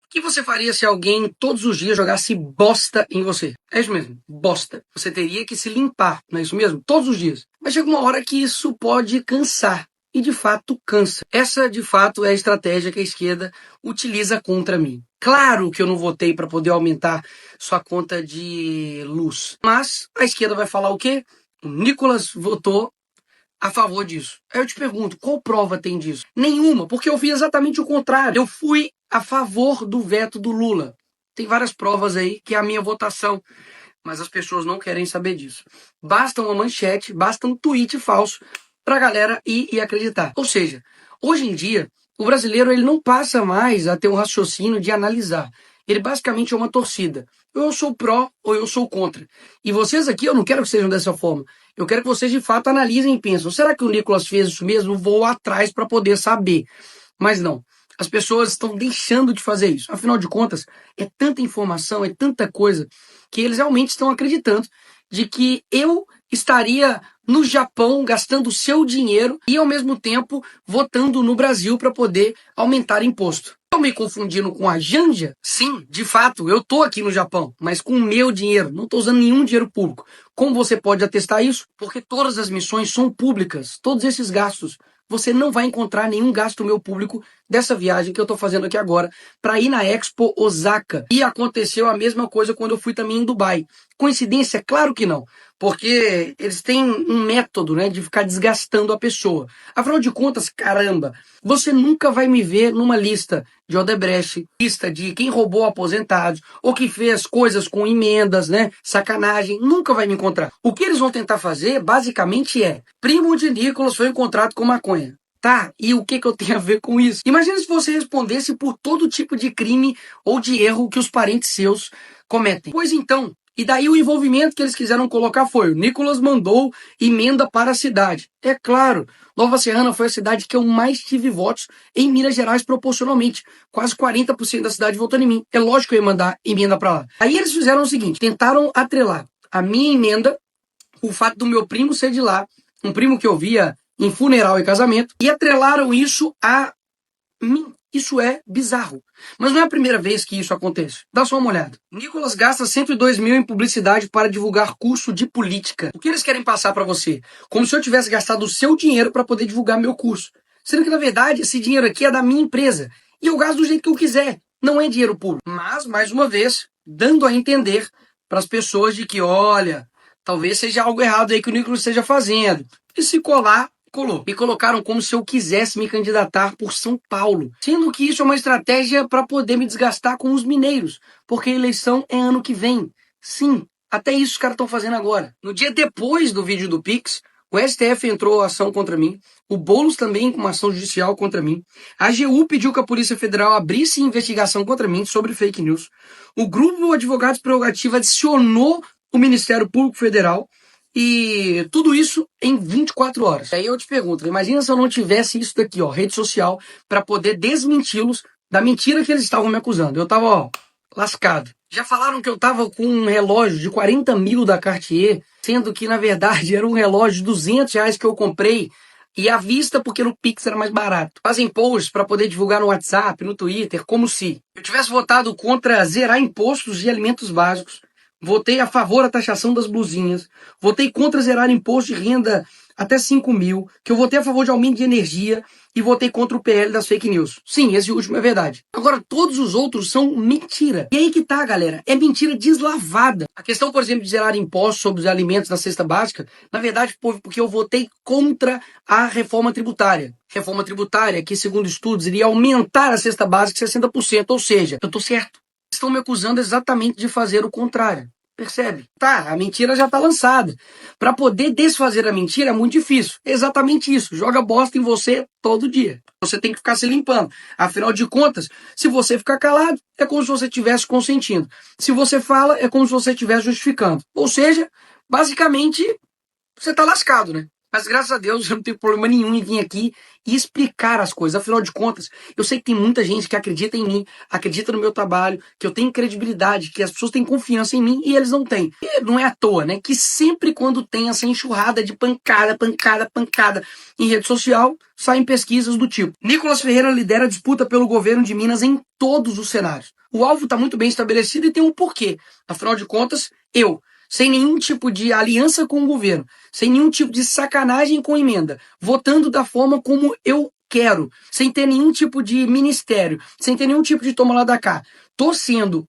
O que você faria se alguém todos os dias jogasse bosta em você? É isso mesmo, bosta. Você teria que se limpar, não é isso mesmo? Todos os dias. Mas chega uma hora que isso pode cansar. E de fato cansa. Essa de fato é a estratégia que a esquerda utiliza contra mim. Claro que eu não votei para poder aumentar sua conta de luz. Mas a esquerda vai falar o quê? O Nicolas votou a favor disso. Aí eu te pergunto, qual prova tem disso? Nenhuma, porque eu fiz exatamente o contrário. Eu fui a favor do veto do Lula. Tem várias provas aí que é a minha votação, mas as pessoas não querem saber disso. Basta uma manchete, basta um tweet falso pra galera ir e acreditar. Ou seja, hoje em dia, o brasileiro ele não passa mais a ter um raciocínio de analisar. Ele basicamente é uma torcida. Ou eu sou pró ou eu sou contra. E vocês aqui, eu não quero que sejam dessa forma. Eu quero que vocês de fato analisem e pensem, será que o Nicolas fez isso mesmo? Vou atrás para poder saber. Mas não. As pessoas estão deixando de fazer isso. Afinal de contas, é tanta informação, é tanta coisa, que eles realmente estão acreditando de que eu estaria no Japão gastando seu dinheiro e ao mesmo tempo votando no Brasil para poder aumentar imposto. Estão me confundindo com a Janja? Sim, de fato, eu tô aqui no Japão, mas com o meu dinheiro, não estou usando nenhum dinheiro público. Como você pode atestar isso? Porque todas as missões são públicas, todos esses gastos. Você não vai encontrar nenhum gasto meu público dessa viagem que eu estou fazendo aqui agora para ir na Expo Osaka. E aconteceu a mesma coisa quando eu fui também em Dubai. Coincidência? Claro que não. Porque eles têm um método, né, de ficar desgastando a pessoa. Afinal de contas, caramba, você nunca vai me ver numa lista de Odebrecht, lista de quem roubou aposentados, ou que fez coisas com emendas, né, sacanagem, nunca vai me encontrar. O que eles vão tentar fazer, basicamente, é: primo de Nicolas foi encontrado com maconha. Tá, e o que eu tenho a ver com isso? Imagina se você respondesse por todo tipo de crime ou de erro que os parentes seus cometem. Pois então, e daí o envolvimento que eles quiseram colocar foi: o Nicolas mandou emenda para a cidade. É claro, Nova Serrana foi a cidade que eu mais tive votos em Minas Gerais proporcionalmente. Quase 40% da cidade votou em mim. É lógico que eu ia mandar emenda para lá. Aí eles fizeram o seguinte, tentaram atrelar a minha emenda, o fato do meu primo ser de lá, um primo que eu via em funeral e casamento, e atrelaram isso a mim. Isso é bizarro. Mas não é a primeira vez que isso acontece. Dá só uma olhada. Nicolas gasta 102 mil em publicidade para divulgar curso de política. O que eles querem passar para você? Como se eu tivesse gastado o seu dinheiro para poder divulgar meu curso. Sendo que, na verdade, esse dinheiro aqui é da minha empresa. E eu gasto do jeito que eu quiser. Não é dinheiro público. Mas, mais uma vez, dando a entender para as pessoas de que, olha, talvez seja algo errado aí que o Nicolas esteja fazendo. E se colar, colou. Me colocaram como se eu quisesse me candidatar por São Paulo. Sendo que isso é uma estratégia para poder me desgastar com os mineiros. Porque a eleição é ano que vem. Sim, até isso os caras estão fazendo agora. No dia depois do vídeo do Pix, o STF entrou ação contra mim. O Boulos também com uma ação judicial contra mim. A AGU pediu que a Polícia Federal abrisse investigação contra mim sobre fake news. O Grupo Advogados Prerrogativa adicionou o Ministério Público Federal. E tudo isso em 24 horas. Aí eu te pergunto, imagina se eu não tivesse isso daqui, ó, rede social, para poder desmenti-los da mentira que eles estavam me acusando. Eu tava, ó, lascado. Já falaram que eu tava com um relógio de 40 mil da Cartier, sendo que, na verdade, era um relógio de 200 reais que eu comprei e à vista porque no Pix era mais barato. Fazem posts para poder divulgar no WhatsApp, no Twitter, como se eu tivesse votado contra zerar impostos de alimentos básicos. Votei a favor da taxação das blusinhas. Votei contra zerar imposto de renda até 5 mil. Que eu votei a favor de aumento de energia. E votei contra o PL das fake news. Sim, esse último é verdade. Agora, todos os outros são mentira. E aí que tá, galera. É mentira deslavada. A questão, por exemplo, de zerar impostos sobre os alimentos da cesta básica, na verdade, foi porque eu votei contra a reforma tributária. Reforma tributária que, segundo estudos, iria aumentar a cesta básica 60%. Ou seja, eu tô certo. Estão me acusando exatamente de fazer o contrário. Percebe? Tá, a mentira já tá lançada. Para poder desfazer a mentira é muito difícil. É exatamente isso. Joga bosta em você todo dia. Você tem que ficar se limpando. Afinal de contas, se você ficar calado, é como se você estivesse consentindo. Se você fala, é como se você estivesse justificando. Ou seja, basicamente, você tá lascado, né? Mas graças a Deus eu não tenho problema nenhum em vir aqui e explicar as coisas. Afinal de contas, eu sei que tem muita gente que acredita em mim, acredita no meu trabalho, que eu tenho credibilidade, que as pessoas têm confiança em mim e eles não têm. E não é à toa, né? Que sempre quando tem essa enxurrada de pancada em rede social, saem pesquisas do tipo: Nicolas Ferreira lidera a disputa pelo governo de Minas em todos os cenários. O alvo está muito bem estabelecido e tem um porquê. Afinal de contas, sem nenhum tipo de aliança com o governo, sem nenhum tipo de sacanagem com emenda, votando da forma como eu quero, sem ter nenhum tipo de ministério, sem ter nenhum tipo de toma lá da cá, tô sendo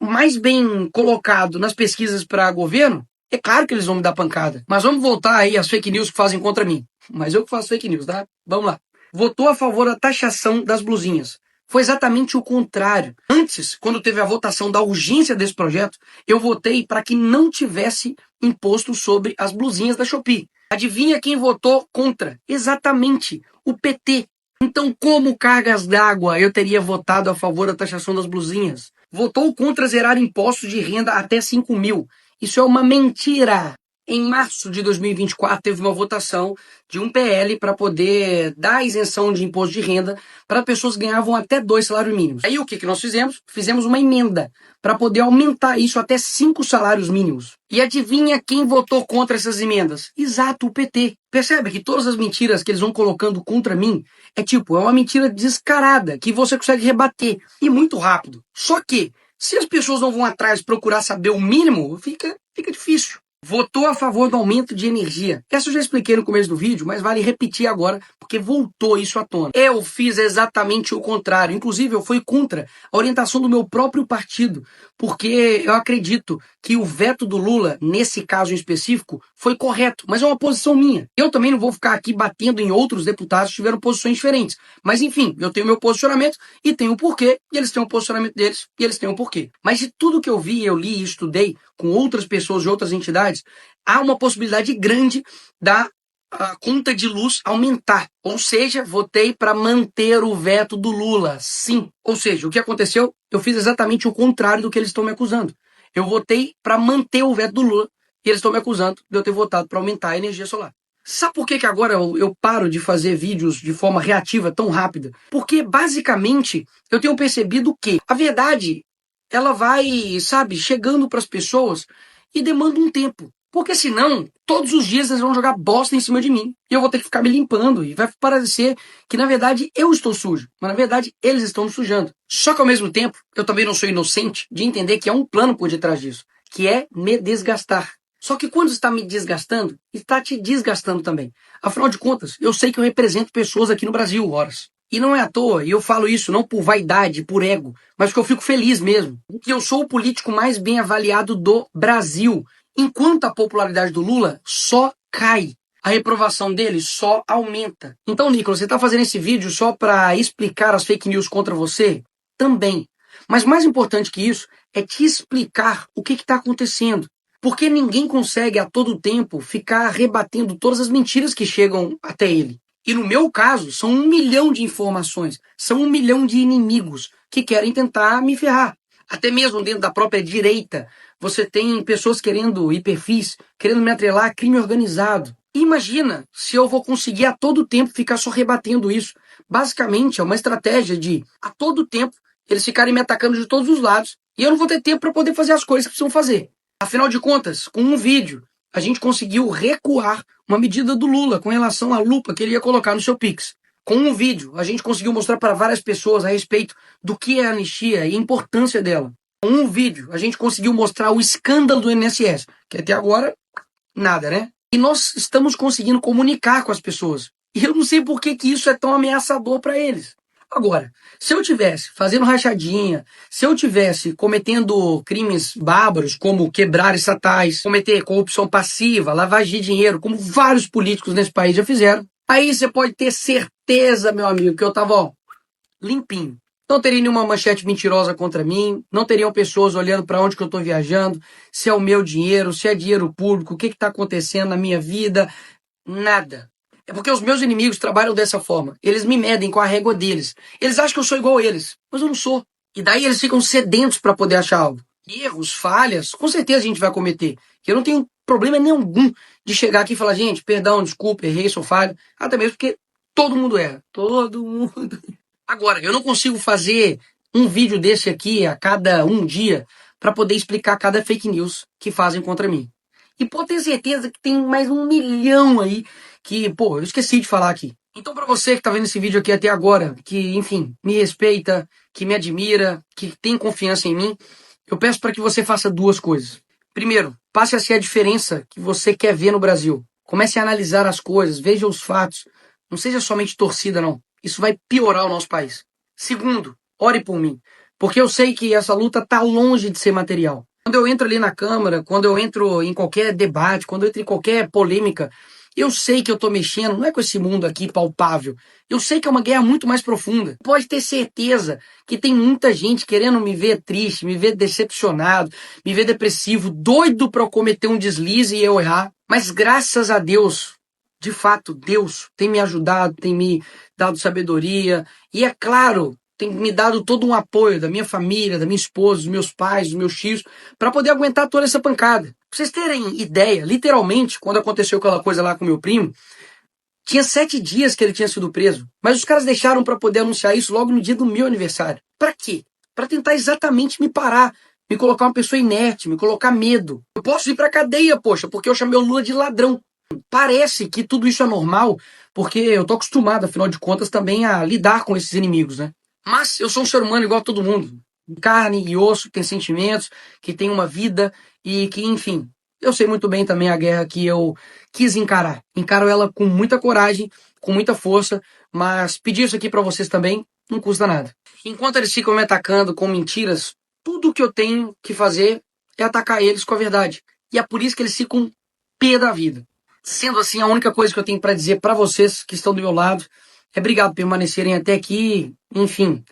mais bem colocado nas pesquisas para governo, é claro que eles vão me dar pancada. Mas vamos voltar aí às fake news que fazem contra mim. Mas eu que faço fake news, tá? Vamos lá. Votou a favor da taxação das blusinhas. Foi exatamente o contrário. Antes, quando teve a votação da urgência desse projeto, eu votei para que não tivesse imposto sobre as blusinhas da Shopee. Adivinha quem votou contra? Exatamente, o PT. Então, como cargas d'água eu teria votado a favor da taxação das blusinhas? Votou contra zerar impostos de renda até 5 mil. Isso é uma mentira. Em março de 2024, teve uma votação de um PL para poder dar isenção de imposto de renda para pessoas que ganhavam até 2 salários mínimos. Aí o que nós fizemos? Fizemos uma emenda para poder aumentar isso até 5 salários mínimos. E adivinha quem votou contra essas emendas? Exato, o PT. Percebe que todas as mentiras que eles vão colocando contra mim é uma mentira descarada que você consegue rebater e muito rápido. Só que, se as pessoas não vão atrás procurar saber o mínimo, fica difícil. Votou a favor do aumento de energia. Essa eu já expliquei no começo do vídeo, mas vale repetir agora, porque voltou isso à tona. Eu fiz exatamente o contrário. Inclusive, eu fui contra a orientação do meu próprio partido, porque eu acredito que o veto do Lula, nesse caso em específico, foi correto, mas é uma posição minha. Eu também não vou ficar aqui batendo em outros deputados que tiveram posições diferentes. Mas enfim, eu tenho meu posicionamento e tenho o porquê, e eles têm o posicionamento deles e eles têm o porquê. Mas de tudo que eu vi, eu li e estudei com outras pessoas de outras entidades, há uma possibilidade grande da conta de luz aumentar. Ou seja, votei para manter o veto do Lula. Sim. Ou seja, o que aconteceu? Eu fiz exatamente o contrário do que eles estão me acusando. Eu votei para manter o veto do Lula e eles estão me acusando de eu ter votado para aumentar a energia solar. Sabe por que agora eu paro de fazer vídeos de forma reativa tão rápida? Porque, basicamente, eu tenho percebido que a verdade, ela vai, chegando para as pessoas e demanda um tempo. Porque senão, todos os dias eles vão jogar bosta em cima de mim. E eu vou ter que ficar me limpando. E vai parecer que, na verdade, eu estou sujo. Mas, na verdade, eles estão me sujando. Só que, ao mesmo tempo, eu também não sou inocente de entender que há um plano por detrás disso. Que é me desgastar. Só que quando está me desgastando, está te desgastando também. Afinal de contas, eu sei que eu represento pessoas aqui no Brasil, horas. E não é à toa, e eu falo isso não por vaidade, por ego, mas porque eu fico feliz mesmo. Que eu sou o político mais bem avaliado do Brasil. Enquanto a popularidade do Lula só cai. A reprovação dele só aumenta. Então, Nicolas, você está fazendo esse vídeo só para explicar as fake news contra você? Também. Mas mais importante que isso é te explicar o que está acontecendo. Porque ninguém consegue a todo tempo ficar rebatendo todas as mentiras que chegam até ele. E no meu caso, são 1 milhão de informações, são 1 milhão de inimigos que querem tentar me ferrar. Até mesmo dentro da própria direita, você tem pessoas querendo, e perfis, querendo me atrelar a crime organizado. E imagina se eu vou conseguir a todo tempo ficar só rebatendo isso. Basicamente, é uma estratégia de, a todo tempo, eles ficarem me atacando de todos os lados e eu não vou ter tempo para poder fazer as coisas que precisam fazer. Afinal de contas, com um vídeo, a gente conseguiu recuar uma medida do Lula com relação à lupa que ele ia colocar no seu Pix. Com um vídeo, a gente conseguiu mostrar para várias pessoas a respeito do que é a anistia e a importância dela. Com um vídeo, a gente conseguiu mostrar o escândalo do INSS, que até agora, nada, né? E nós estamos conseguindo comunicar com as pessoas. E eu não sei por que isso é tão ameaçador para eles. Agora, se eu tivesse fazendo rachadinha, se eu tivesse cometendo crimes bárbaros, como quebrar estatais, cometer corrupção passiva, lavagem de dinheiro, como vários políticos nesse país já fizeram, aí você pode ter certeza, meu amigo, que eu tava, limpinho. Não teria nenhuma manchete mentirosa contra mim, não teriam pessoas olhando para onde que eu estou viajando, se é o meu dinheiro, se é dinheiro público, o que está acontecendo na minha vida, nada. É porque os meus inimigos trabalham dessa forma. Eles me medem com a régua deles. Eles acham que eu sou igual a eles, mas eu não sou. E daí eles ficam sedentos para poder achar algo. Erros, falhas, com certeza a gente vai cometer. Eu não tenho problema nenhum de chegar aqui e falar, gente, perdão, desculpa, errei, sou falho. Até mesmo porque todo mundo erra. Todo mundo. Agora, eu não consigo fazer um vídeo desse aqui a cada um dia para poder explicar cada fake news que fazem contra mim. E pode ter certeza que tem mais 1 milhão aí que, pô, eu esqueci de falar aqui. Então, para você que tá vendo esse vídeo aqui até agora, que, enfim, me respeita, que me admira, que tem confiança em mim, eu peço para que você faça 2 coisas. Primeiro, passe a ser a diferença que você quer ver no Brasil. Comece a analisar as coisas, veja os fatos. Não seja somente torcida, não. Isso vai piorar o nosso país. Segundo, ore por mim, porque eu sei que essa luta tá longe de ser material. Quando eu entro ali na Câmara, quando eu entro em qualquer debate, quando eu entro em qualquer polêmica, eu sei que eu tô mexendo, não é com esse mundo aqui palpável. Eu sei que é uma guerra muito mais profunda. Pode ter certeza que tem muita gente querendo me ver triste, me ver decepcionado, me ver depressivo, doido pra eu cometer um deslize e eu errar. Mas graças a Deus, de fato, Deus tem me ajudado, tem me dado sabedoria. E é claro, tem me dado todo um apoio da minha família, da minha esposa, dos meus pais, dos meus tios, para poder aguentar toda essa pancada. Pra vocês terem ideia, literalmente, quando aconteceu aquela coisa lá com meu primo, tinha 7 dias que ele tinha sido preso. Mas os caras deixaram para poder anunciar isso logo no dia do meu aniversário. Para quê? Para tentar exatamente me parar, me colocar uma pessoa inerte, me colocar medo. Eu posso ir pra cadeia, poxa, porque eu chamei o Lula de ladrão. Parece que tudo isso é normal, porque eu tô acostumado, afinal de contas, também a lidar com esses inimigos, né? Mas eu sou um ser humano igual a todo mundo. Carne e osso, que tem sentimentos, que tem uma vida e que, enfim, eu sei muito bem também a guerra que eu quis encarar. Encaro ela com muita coragem, com muita força, mas pedir isso aqui pra vocês também não custa nada. Enquanto eles ficam me atacando com mentiras, tudo que eu tenho que fazer é atacar eles com a verdade. E é por isso que eles ficam pé da vida. Sendo assim, a única coisa que eu tenho pra dizer pra vocês que estão do meu lado é obrigado por permanecerem até aqui, enfim,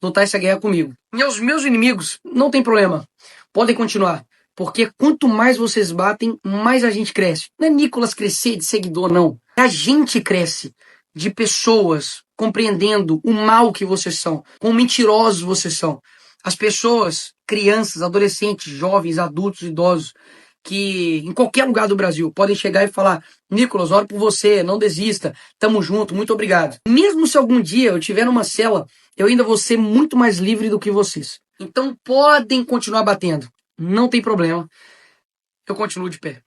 lutar essa guerra comigo. E aos meus inimigos, não tem problema. Podem continuar. Porque quanto mais vocês batem, mais a gente cresce. Não é Nicolas crescer de seguidor, não. A gente cresce de pessoas compreendendo o mal que vocês são, quão mentirosos vocês são. As pessoas, crianças, adolescentes, jovens, adultos, idosos, que em qualquer lugar do Brasil podem chegar e falar: Nicolas, oro por você, não desista, tamo junto, muito obrigado. Mesmo se algum dia eu estiver numa cela, eu ainda vou ser muito mais livre do que vocês. Então podem continuar batendo, não tem problema, eu continuo de pé.